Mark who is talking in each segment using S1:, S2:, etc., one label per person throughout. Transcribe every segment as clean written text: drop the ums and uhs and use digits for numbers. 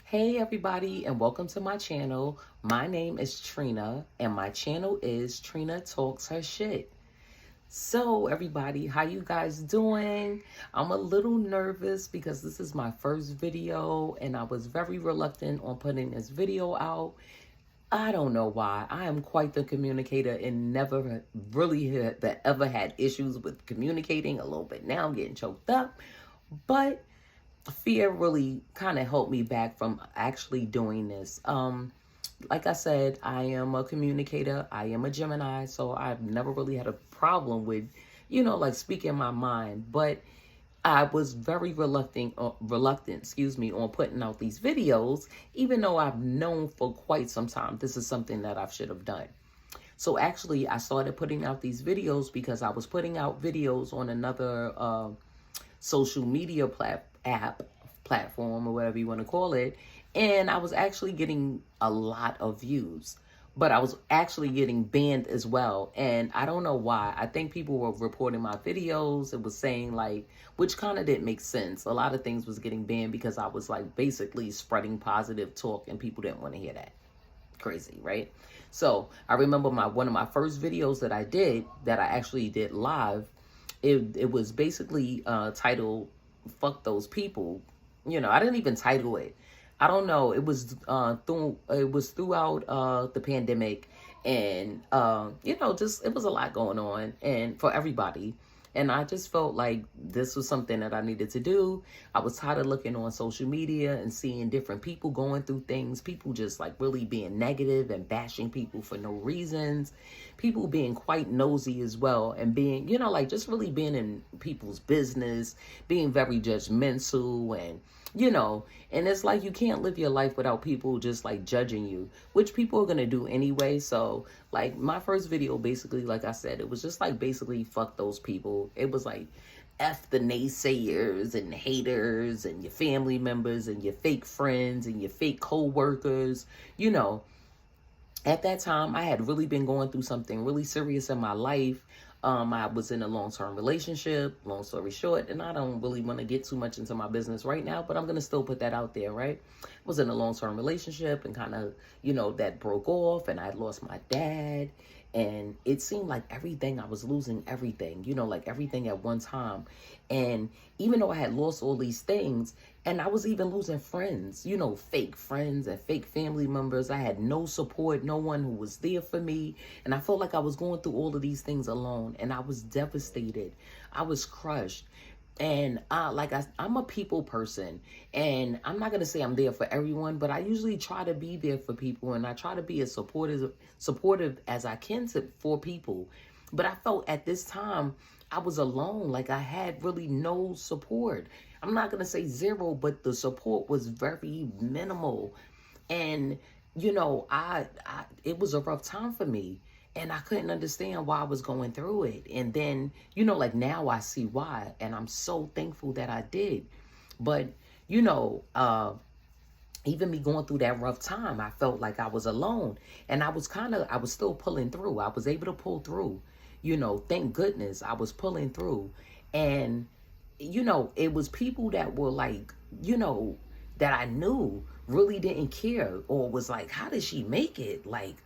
S1: Hey everybody, and welcome to my channel. My name is Trina and my channel is Trina Talks Her Shit. So everybody, how you guys doing? I'm a little nervous because this is my first video and I was very reluctant on putting this video out. I don't know why. I am quite the communicator and never really ever had issues with communicating. A little bit now I'm getting choked up, but fear really kind of helped me back from actually doing this. Like I said, I am a communicator. I am a Gemini, so I've never really had a problem with, like speaking my mind. But I was very reluctant, on putting out these videos, even though I've known for quite some time this is something that I should have done. So actually, I started putting out these videos because I was putting out videos on another social media platform or whatever you want to call it, and I was actually getting a lot of views, but I was actually getting banned as well. And I don't know why. I think people were reporting my videos. It was saying like, which kind of didn't make sense. A lot of things was getting banned because I was like basically spreading positive talk and people didn't want to hear that. Crazy, right? So I remember one of my first videos that I actually did live. It was basically titled "Fuck Those People." I didn't even title it. I don't know. It was throughout the pandemic, and just it was a lot going on, and for everybody. And I just felt like this was something that I needed to do. I was tired of looking on social media and seeing different people going through things. People just like really being negative and bashing people for no reasons. People being quite nosy as well. And being, like just really being in people's business, being very judgmental and it's like you can't live your life without people just like judging you, which people are going to do anyway. So like my first video, basically, like I said, it was just like basically fuck those people. It was like F the naysayers and haters and your family members and your fake friends and your fake co-workers. At that time, I had really been going through something really serious in my life. I was in a long-term relationship, long story short, and I don't really want to get too much into my business right now, but I'm going to still put that out there, right? I was in a long-term relationship and kind of, that broke off, and I lost my dad, and it seemed like everything, I was losing everything, like everything at one time. And even though I had lost all these things, and I was even losing friends, fake friends and fake family members. I had no support, no one who was there for me. And I felt like I was going through all of these things alone. And I was devastated. I was crushed. And I'm a people person. And I'm not going to say I'm there for everyone, but I usually try to be there for people. And I try to be as supportive as I can for people. But I felt at this time, I was alone. Like I had really no support. I'm not going to say zero, but the support was very minimal. And, it was a rough time for me. And I couldn't understand why I was going through it. And then, like now I see why. And I'm so thankful that I did. But, even me going through that rough time, I felt like I was alone. And I was still pulling through. I was able to pull through. Thank goodness I was pulling through. And, it was people that were like, that I knew really didn't care or was like, how did she make it? Like,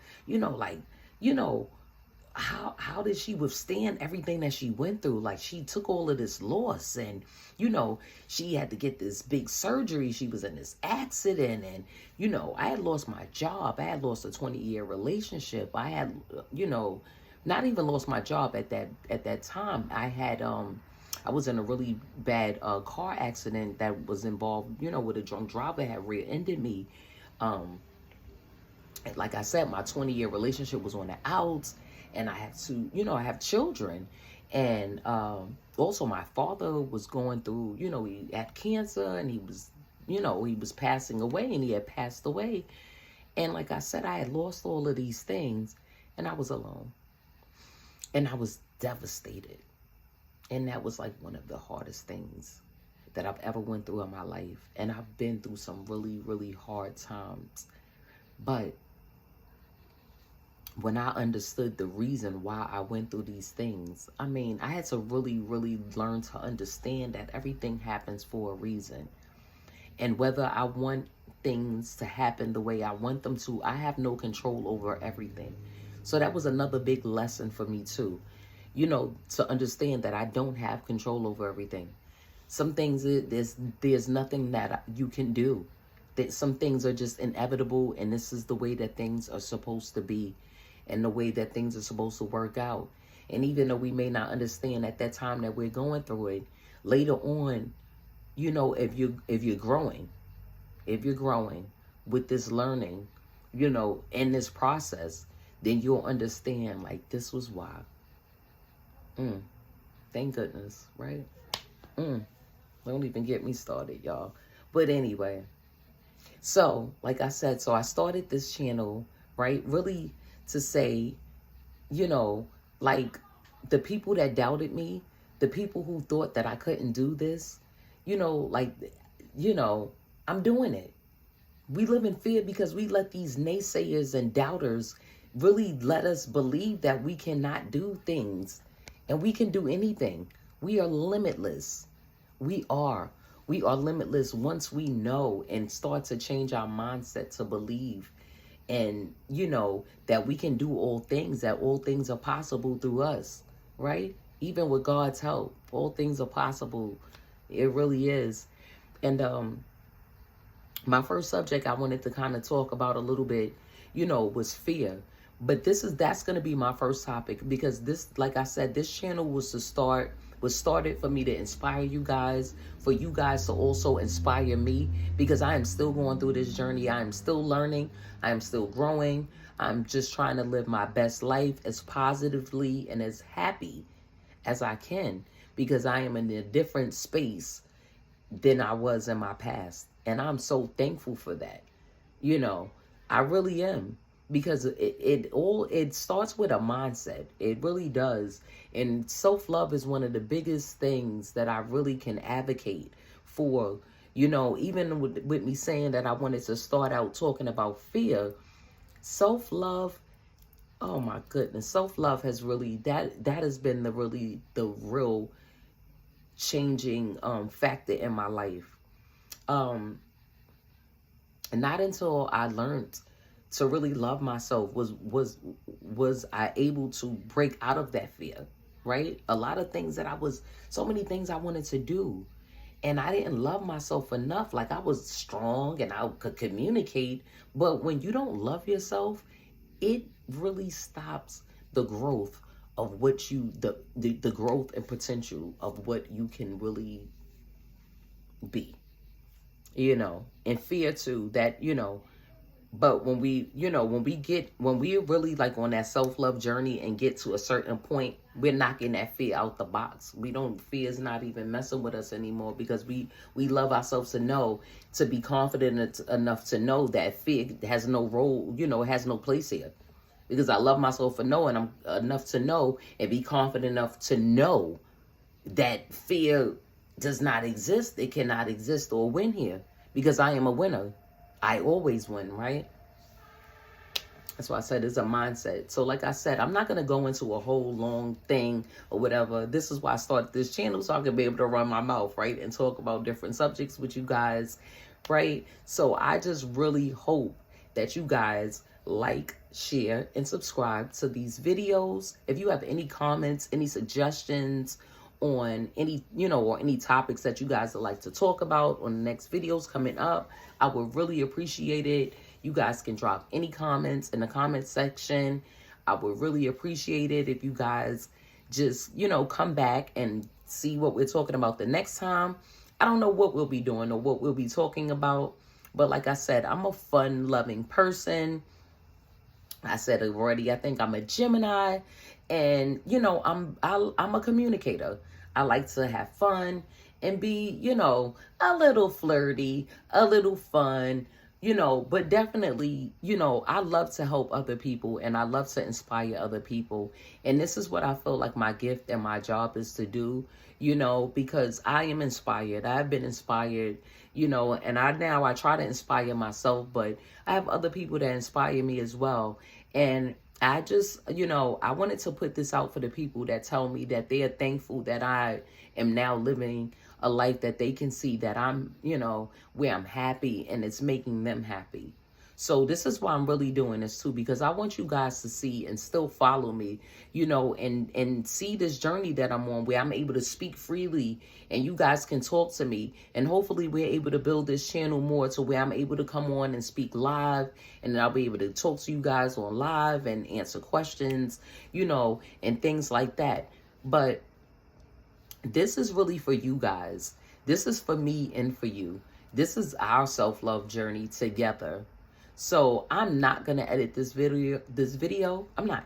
S1: how did she withstand everything that she went through? Like she took all of this loss and, she had to get this big surgery. She was in this accident and, I had lost my job. I had lost a 20-year relationship. I had, not even lost my job at that time. I was in a really bad car accident that was involved, with a drunk driver had rear-ended me. Like I said, my 20-year relationship was on the outs, and I have to, I have children. And also my father was going through, he had cancer and he was, he was passing away and he had passed away. And like I said, I had lost all of these things and I was alone. And I was devastated. And that was like one of the hardest things that I've ever went through in my life. And I've been through some really, really hard times. But when I understood the reason why I went through these things, I had to really, really learn to understand that everything happens for a reason. And whether I want things to happen the way I want them to, I have no control over everything. So that was another big lesson for me too. To understand that I don't have control over everything. Some things, there's nothing that you can do. That some things are just inevitable, and this is the way that things are supposed to be, and the way that things are supposed to work out. And even though we may not understand at that time that we're going through it, later on, if you're growing with this learning, in this process, then you'll understand, like, this was why. Thank goodness, right? Don't even get me started, y'all. But anyway, so like I said, so I started this channel, right? Really to say, like, the people that doubted me, the people who thought that I couldn't do this, I'm doing it. We live in fear because we let these naysayers and doubters really let us believe that we cannot do things, and we can do anything. We are limitless. We are limitless once we know and start to change our mindset to believe, and that we can do all things, that all things are possible through us, right? Even with God's help, all things are possible. It really is. And my first subject I wanted to kind of talk about a little bit, was fear. But that's going to be my first topic, because this, like I said, this channel was started for me to inspire you guys, for you guys to also inspire me, because I am still going through this journey. I am still learning. I am still growing. I'm just trying to live my best life as positively and as happy as I can, because I am in a different space than I was in my past. And I'm so thankful for that. I really am, because it starts with a mindset. It really does. And self-love is one of the biggest things that I really can advocate for. Even with me saying that I wanted to start out talking about fear, self-love, oh my goodness, self-love has really, that has been the real changing factor in my life. And not until I learned to really love myself was I able to break out of that fear, right? A lot of things so many things I wanted to do, and I didn't love myself enough. Like, I was strong and I could communicate, but when you don't love yourself, it really stops the growth of what the growth and potential of what you can really be, and fear too, that, but when we're really like on that self-love journey and get to a certain point, we're knocking that fear out the box. Fear is not even messing with us anymore, because we love ourselves to be confident enough to know that fear has no role, has no place here. Because I love myself for knowing I'm enough to know and be confident enough to know that fear does not exist. It cannot exist or win here, because I am a winner. I always win, right? That's why I said it's a mindset. So like I said, I'm not going to go into a whole long thing or whatever. This is why I started this channel, so I can be able to run my mouth, right? And talk about different subjects with you guys, right? So I just really hope that you guys like, share, and subscribe to these videos. If you have any comments, any suggestions on any, or any topics that you guys would like to talk about on the next videos coming up, I would really appreciate it. You guys can drop any comments in the comment section. I would really appreciate it if you guys just, come back and see what we're talking about the next time. I don't know what we'll be doing or what we'll be talking about, but like I said, I'm a fun-loving person. I said it already, I think I'm a Gemini, and, I'm a communicator. I like to have fun and be, a little flirty, a little fun, but definitely, I love to help other people, and I love to inspire other people. And this is what I feel like my gift and my job is to do, because I am inspired. I've been inspired, and I try to inspire myself, but I have other people that inspire me as well. And I just, I wanted to put this out for the people that tell me that they are thankful that I am now living a life that they can see that I'm, where I'm happy and it's making them happy. So this is why I'm really doing this too, because I want you guys to see and still follow me, and see this journey that I'm on, where I'm able to speak freely and you guys can talk to me. And hopefully we're able to build this channel more to where I'm able to come on and speak live, and then I'll be able to talk to you guys on live and answer questions, and things like that. But this is really for you guys. This is for me and for you. This is our self-love journey together. So I'm not going to edit this video. I'm not.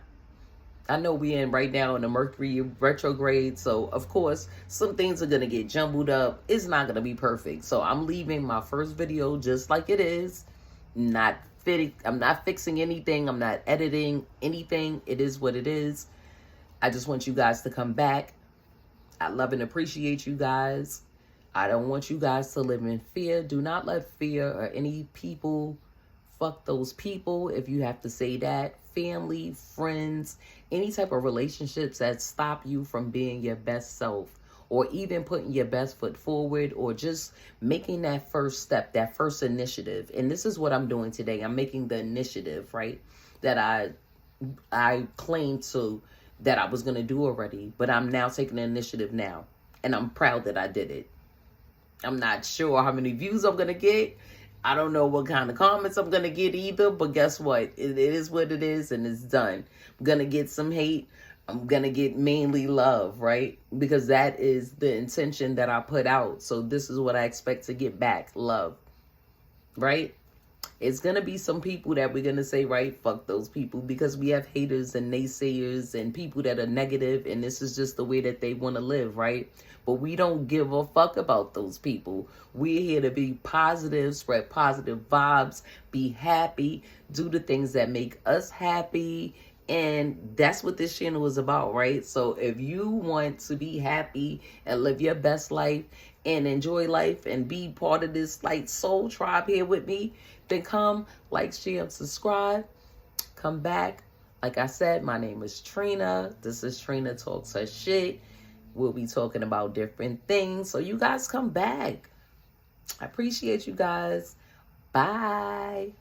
S1: I know we're in right now in the Mercury retrograde. So of course, some things are going to get jumbled up. It's not going to be perfect. So I'm leaving my first video just like it is. I'm not fixing anything. I'm not editing anything. It is what it is. I just want you guys to come back. I love and appreciate you guys. I don't want you guys to live in fear. Do not let fear or any people, fuck those people, if you have to say that, family, friends, any type of relationships that stop you from being your best self, or even putting your best foot forward, or just making that first step, that first initiative. And this is what I'm doing today. I'm making the initiative, right, that I claim to, that I was going to do already, but I'm now taking the initiative now. And I'm proud that I did it. I'm not sure how many views I'm going to get. I don't know what kind of comments I'm going to get either, but guess what? It is what it is, and it's done. I'm going to get some hate. I'm going to get mainly love, right? Because that is the intention that I put out. So this is what I expect to get back, love, right? It's going to be some people that we're going to say, right, fuck those people, because we have haters and naysayers and people that are negative, and this is just the way that they want to live, right? But we don't give a fuck about those people. We're here to be positive, spread positive vibes, be happy, do the things that make us happy. And that's what this channel is about, right? So if you want to be happy and live your best life and enjoy life and be part of this like soul tribe here with me, then come, like, share, and subscribe. Come back. Like I said, my name is Trina. This is Trina Talks Her Shit. We'll be talking about different things. So you guys come back. I appreciate you guys. Bye.